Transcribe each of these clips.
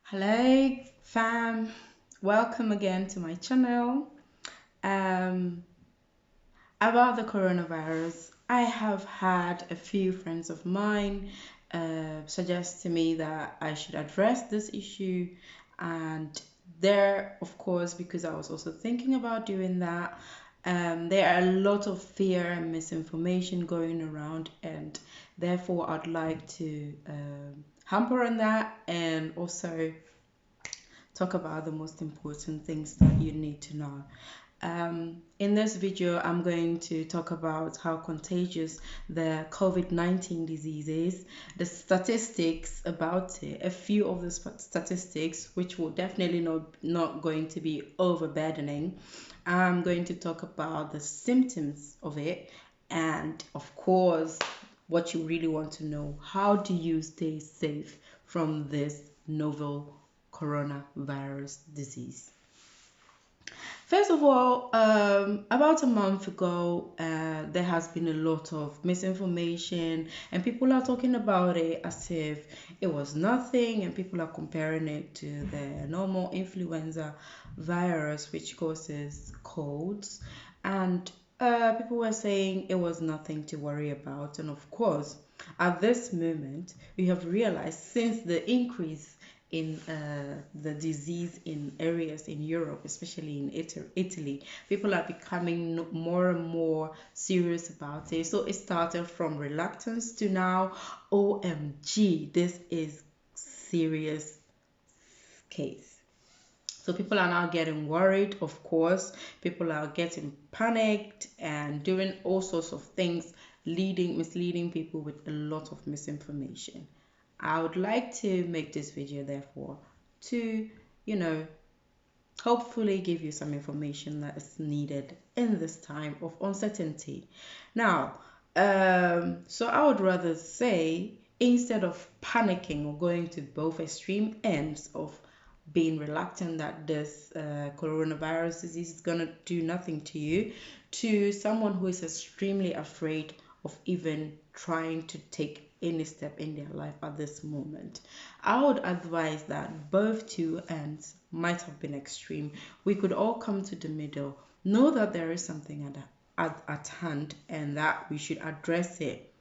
Hello, fam. Welcome again to my channel. Um, about the coronavirus, I have had a few friends of mine suggest to me that I should address this issue, and there, of course, because I was also thinking about doing that. There are a lot of fear and misinformation going around, and therefore, I'd like to hamper on that and also talk about the most important things that you need to know. In this video, I'm going to talk about how contagious the COVID-19 disease is, the statistics about it, a few of the statistics, which will definitely not going to be overburdening. I'm going to talk about the symptoms of it, and of course, what you really want to know: how do you stay safe from this novel coronavirus disease? First of all, about a month ago, there has been a lot of misinformation, and people are talking about it as if it was nothing, and people are comparing it to the normal influenza virus, which causes colds. And people were saying it was nothing to worry about. And of course, at this moment, we have realized since the increase in the disease in areas in Europe, especially in Italy, people are becoming more and more serious about it. So it started from reluctance to now, OMG, this is serious case. So people are now getting worried, of course. People are getting panicked and doing all sorts of things, misleading people with a lot of misinformation. I would like to make this video, therefore, to, you know, hopefully give you some information that is needed in this time of uncertainty. Now, so I would rather say, instead of panicking or going to both extreme ends of being reluctant that this coronavirus disease is going to do nothing to you, to someone who is extremely afraid of even trying to take any step in their life at this moment. I would advise that both two ends might have been extreme. We could all come to the middle, know that there is something at hand, and that we should address it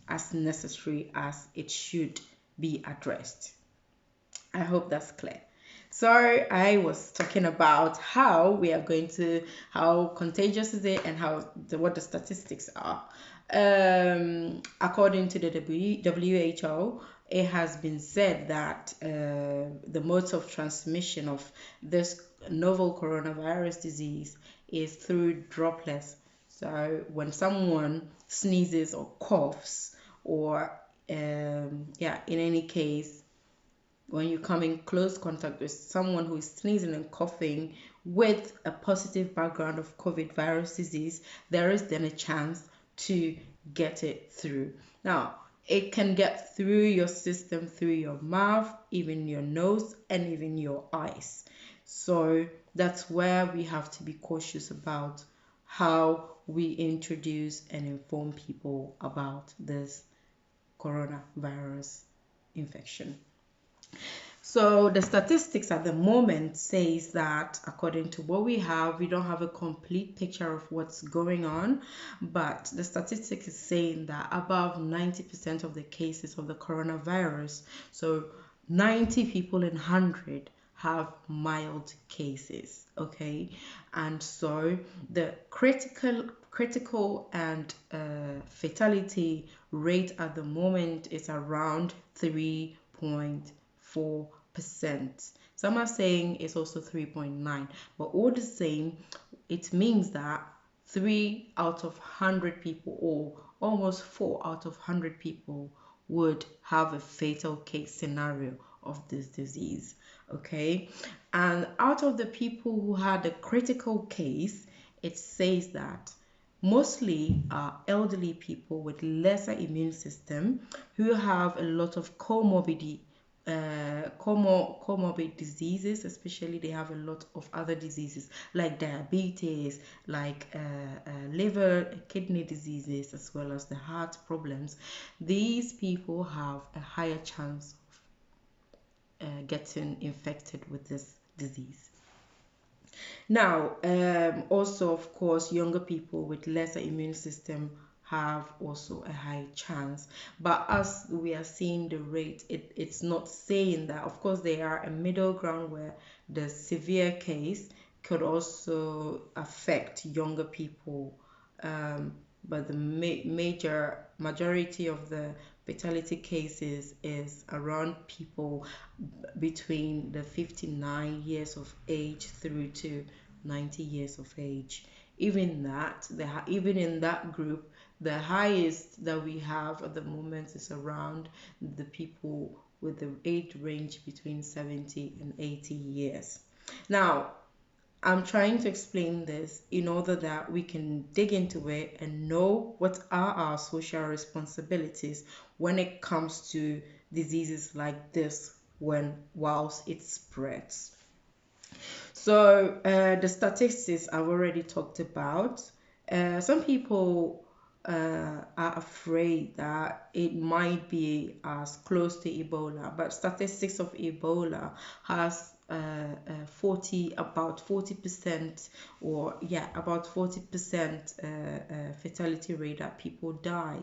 as necessary as it should be addressed. I hope that's clear. So I was talking about how we are going to, how contagious is it, and what the statistics are. According to the WHO, it has been said that the modes of transmission of this novel coronavirus disease is through droplets. So when someone sneezes or coughs, or yeah, in any case, when you come in close contact with someone who is sneezing and coughing with a positive background of COVID virus disease, there is then a chance to get it through. Now, it can get through your system, through your mouth, even your nose, and even your eyes. So that's where we have to be cautious about how we introduce and inform people about this coronavirus infection. So the statistics at the moment says that according to what we have, we don't have a complete picture of what's going on, but the statistics is saying that above 90% of the cases of the coronavirus, so 90 people in 100 have mild cases, okay? And so the critical and fatality rate at the moment is around 3.4%. Some are saying it's also 3.9, but all the same, it means that 3 out of 100 people, or almost 4 out of 100 people, would have a fatal case scenario of this disease. Okay, and out of the people who had a critical case, it says that mostly are elderly people with lesser immune system who have a lot of comorbid diseases. Especially they have a lot of other diseases like diabetes, like liver, kidney diseases, as well as the heart problems. These people have a higher chance getting infected with this disease. Now, also, of course, younger people with lesser immune system have also a high chance. But as we are seeing the rate, it's not saying that. Of course, there are a middle ground where the severe case could also affect younger people. Um, but the majority of the fatality cases is around people between the 59 years of age through to 90 years of age. Even in that group, the highest that we have at the moment is around the people with the age range between 70 and 80 years. Now, I'm trying to explain this in order that we can dig into it and know what are our social responsibilities when it comes to diseases like this whilst it spreads. So the statistics I've already talked about. Some people are afraid that it might be as close to Ebola, but statistics of Ebola has 40% or yeah, about 40% fatality rate that people die.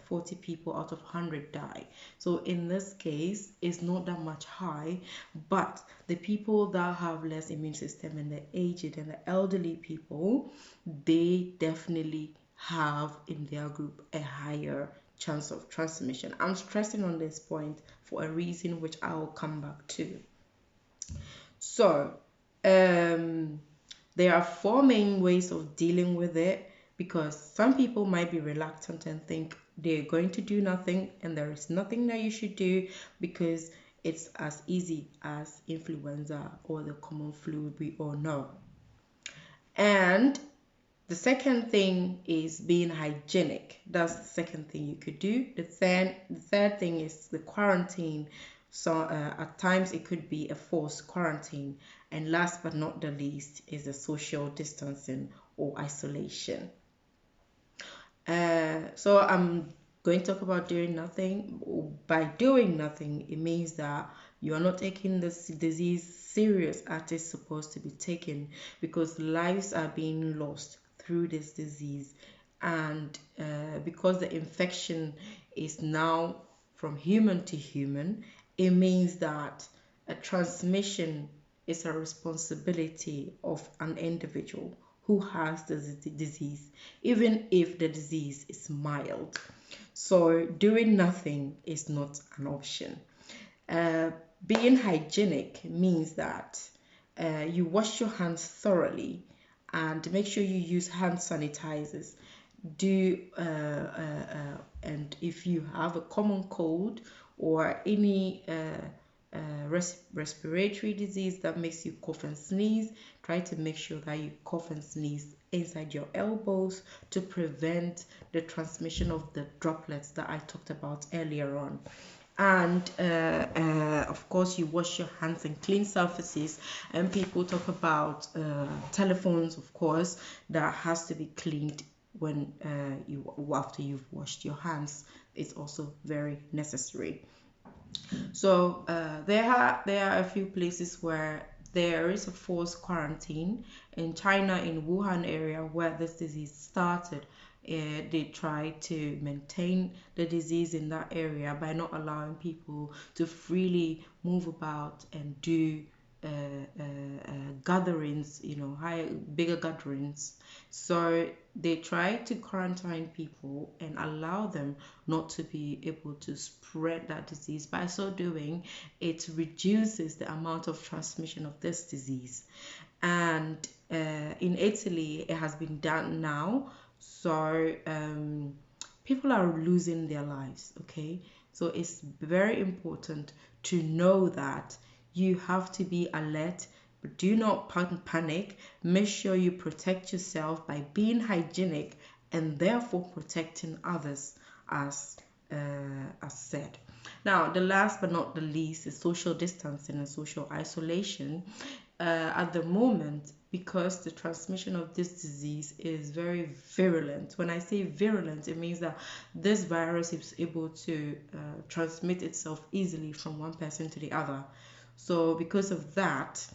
40 people out of 100 die. So in this case, it's not that much high, but the people that have less immune system and the aged and the elderly people, they definitely have in their group a higher chance of transmission. I'm stressing on this point for a reason which I will come back to. So, there are four main ways of dealing with it because some people might be reluctant and think they're going to do nothing and there is nothing that you should do because it's as easy as influenza or the common flu we all know. And the second thing is being hygienic. That's the second thing you could do. The third thing is the quarantine. So at times it could be a forced quarantine. And last but not the least is the social distancing or isolation. So I'm going to talk about doing nothing. By doing nothing, it means that you are not taking this disease serious as it's supposed to be taken because lives are being lost through this disease. And because the infection is now from human to human, it means that a transmission is a responsibility of an individual who has the disease, even if the disease is mild. So, doing nothing is not an option. Uh, Being hygienic means that you wash your hands thoroughly and make sure you use hand sanitizers. And if you have a common cold or any respiratory disease that makes you cough and sneeze, try to make sure that you cough and sneeze inside your elbows to prevent the transmission of the droplets that I talked about earlier on. And of course, you wash your hands in clean surfaces. And people talk about telephones, of course, that has to be cleaned when you after you've washed your hands. It's also very necessary. So there are a few places where there is a forced quarantine. In China, in Wuhan area where this disease started, they try to maintain the disease in that area by not allowing people to freely move about and do gatherings, bigger gatherings. So they try to quarantine people and allow them not to be able to spread that disease. By so doing, it reduces the amount of transmission of this disease. And in Italy, it has been done now. So people are losing their lives, okay? So it's very important to know that you have to be alert, but do not panic. Make sure you protect yourself by being hygienic and therefore protecting others as said. Now, the last but not the least is social distancing and social isolation. at the moment, because the transmission of this disease is very virulent. When I say virulent, it means that this virus is able to transmit itself easily from one person to the other. So because of that,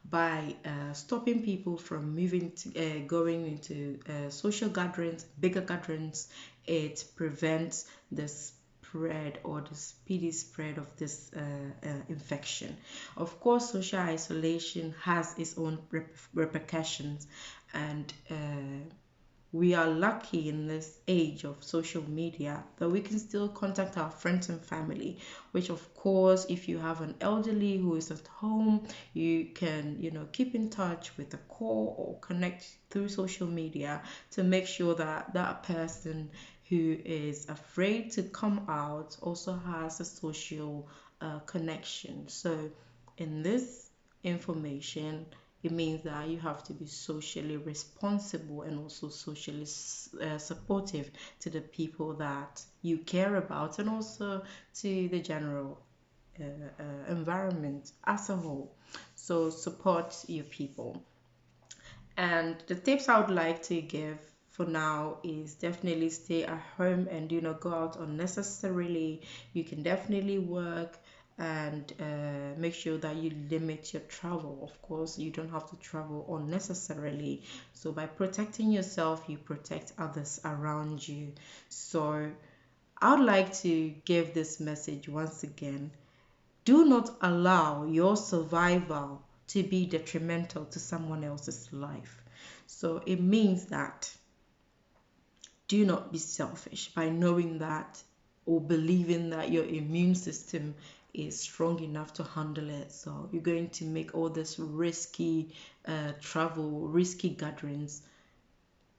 by stopping people from moving to going into social gatherings, bigger gatherings, it prevents the spread or the speedy spread of this infection. Of course, social isolation has its own repercussions, and we are lucky in this age of social media that we can still contact our friends and family, which of course, if you have an elderly who is at home, you can, keep in touch with a call or connect through social media to make sure that that person who is afraid to come out also has a social connection. So in this information, it means that you have to be socially responsible and also socially supportive to the people that you care about, and also to the general environment as a whole. So support your people. And the tips I would like to give for now is definitely stay at home and do not go out unnecessarily. You can definitely work and make sure that you limit your travel. Of course, you don't have to travel unnecessarily. So by protecting yourself, you protect others around you. So I would like to give this message once again. Do not allow your survival to be detrimental to someone else's life. So it means that do not be selfish by knowing that or believing that your immune system is strong enough to handle it. So you're going to make all this risky travel, risky gatherings.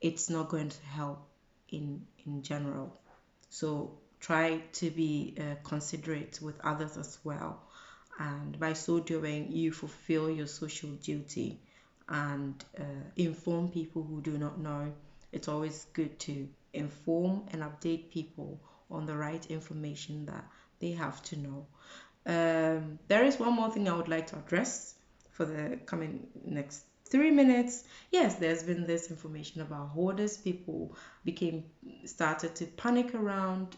It's not going to help in general. So try to be considerate with others as well. And by so doing, you fulfill your social duty and inform people who do not know. It's always good to inform and update people on the right information that they have to know. There is one more thing I would like to address for the coming next 3 minutes. Yes, there's been this information about hoarders. People started to panic around,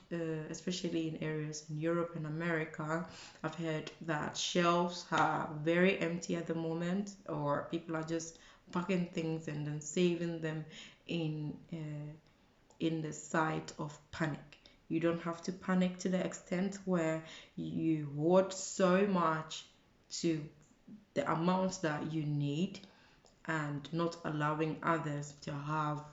especially in areas in Europe and America. I've heard that shelves are very empty at the moment, or people are just packing things and then saving them in the sight of panic. You don't have to panic to the extent where you hoard so much to the amounts that you need and not allowing others to have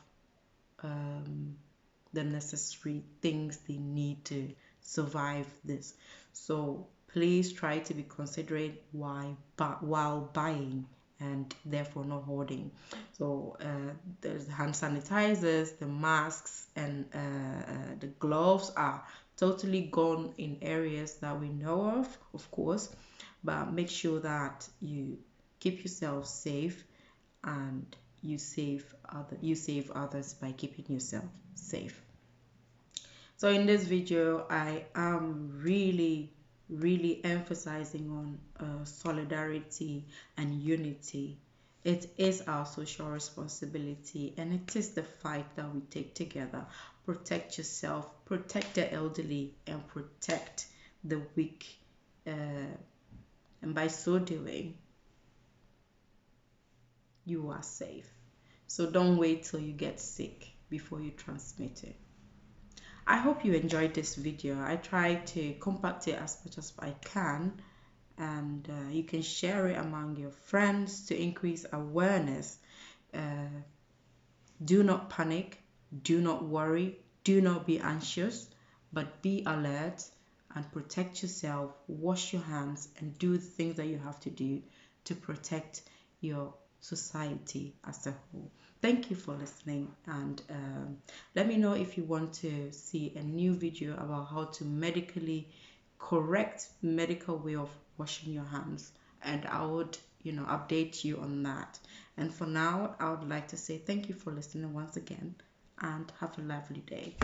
the necessary things they need to survive this. So please try to be considerate while buying and therefore not hoarding. So there's hand sanitizers, the masks, and the gloves are totally gone in areas that we know of course, but make sure that you keep yourself safe and you save others by keeping yourself safe. So in this video, I am really emphasizing on solidarity and unity. It is our social responsibility, and it is the fight that we take together. Protect yourself, protect the elderly, and protect the weak. And by so doing, you are safe. So don't wait till you get sick before you transmit it. I hope you enjoyed this video. I try to compact it as much as I can, and you can share it among your friends to increase awareness. Do not panic, do not worry, do not be anxious, but be alert and protect yourself. Wash your hands and do the things that you have to do to protect your society as a whole. Thank you for listening, and let me know if you want to see a new video about how to correct medical way of washing your hands, and I would update you on that. And for now, I would like to say thank you for listening once again, and have a lovely day.